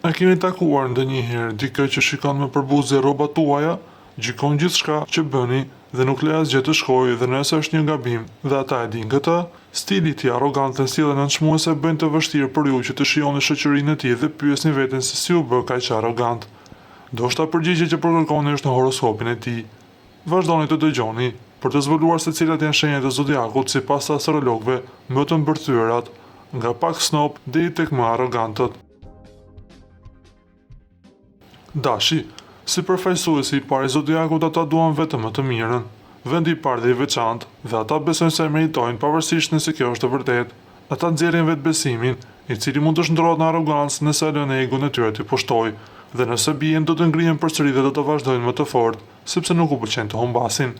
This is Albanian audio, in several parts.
A keni takuar ndonjëherë dikë që shikon me përbuzje rrobat tuaja, gjykon gjithçka që bëni dhe nuk le asgjë të shkojë dhe nëse është një gabim dhe ata e dinë këtë, stili i tij arrogant dhe sjelljen nënçmuese bëjnë të vështirë për ju që të shihoni shoqërinë e tij dhe pyesni veten se si u bë kaq arrogant. Ndoshta përgjigjja që përkërkoni është në horoskopin e tij. Vazhdoni të dëgjoni për të zbuluar se cilat janë shenjat e zodiakut sipas astrologëve, më të mbërthyerat, nga pak snob deri tek më arrogantët. Dashi, si përfaqësuesi i parë i zodiakut ata duan vetëm më të mirën, vendi i parë dhe i veçantë, dhe ata besojnë se e meritojnë pavarësisht nëse kjo është e vërtetë. Ata nxjerrin vetbesimin, i cili mund të shndrohet në arrogancë nëse lënë egun e tyre të pushtojë, dhe nëse bien do të ngrihen përsëri dhe do të vazhdojnë më të fortë, sepse nuk u pëlqen të humbasin.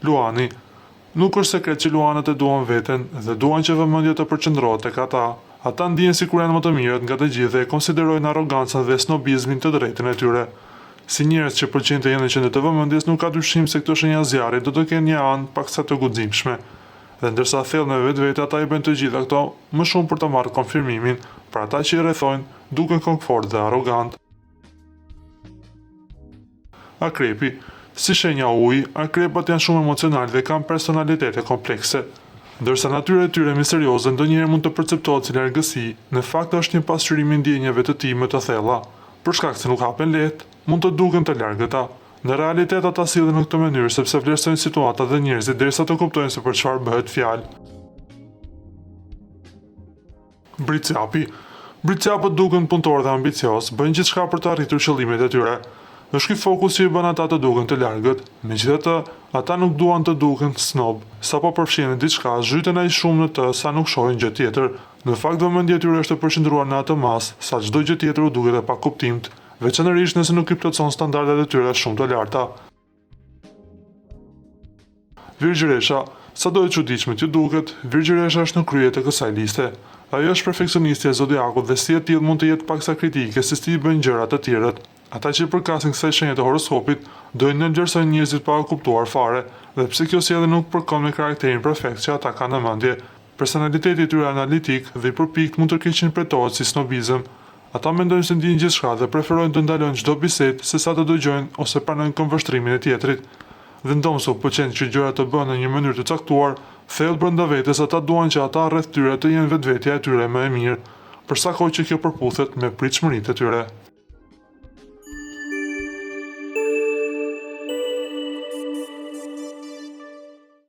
Luani, nuk është sekret që luanët e duan veten dhe duan që vëmendja të përqendrohet tek ata. Ata ndihen sikur janë më të mirët nga të gjithë dhe e konsiderojnë arrogancën dhe snobizmin të drejtën e tyre. Si njerëz që pëlqejnë të jenë në qendër të vëmendjes, nuk ka dyshim se këto shenja zjarri do të kenë një anë paksa të guximshme. Dhe ndërsa thellën me vetvete ata i bëjnë të gjitha këto më shumë për të marrë konfirmimin, për ata që i rrethojnë duken komfort dhe arrogant. Akrepi, si shenja uji, akrepat janë shumë emocional dhe kanë personalitete komplekse. Ndërsa natyra e tyre misterioze ndonjëherë mund të perceptohet si largësi, në fakt është një pasqyrim i ndjenjave të tij më të thella. Për shkak se nuk hapen lehtë, mund të duken të largëta. Në realitet ata sillen në këtë mënyrë sepse vlerësojnë situatat dhe njerëzit derisa të kuptojnë se për çfarë bëhet fjalë. Bricjapi, bricjapët duken punëtorë dhe ambicioz, bëjnë gjithçka për të arritur qëllimet e tyre. Është ky fokus që i bën ata të duken të largët, megjithatë, ata nuk duan të duken snob, sapo përfshihen në diçka, zhyten aq shumë në të sa nuk shohin gjë tjetër. Në fakt vëmendja e tyre është e përqendruar në atë mas, sa çdo gjë tjetër u duket e pakuptimt, veçanërisht nëse nuk i plotson standardet e tyre shumë të larta. Virgjëresha, sado e çuditshme t'ju duket, Virgjëresha është në krye të kësaj liste. Ajo është perfeksionistja e zodiakut dhe si e tillë mund të jetë paksa kritike se si i bëjnë gjërat të tjerët. Ata që i përkasin kësaj shenje të horoskopit dojnë nënvlerësojnë njerëzit pa kuptuar fare, dhe pse kjo sjellje nuk përkon me karakterin perfekt që ata kanë në mendje. Personaliteti i tyre analitik dhe i përpikt mund të keq interpretohet si snobizëm. Ata mendojnë se ndjejnë gjithçka dhe preferojnë të ndalojnë çdo bisedë sesa të dëgjojnë ose pranojnë konvështrimin e tjetrit. Dhe ndomëse u pëlqen që gjërat të bëhen në një mënyrë të caktuar, thellë brenda vetes ata duan që ata rreth tyre të jenë vetvetja e tyre më e mirë, për sa kohë që kjo përputhet me pritshmëritë e tyre.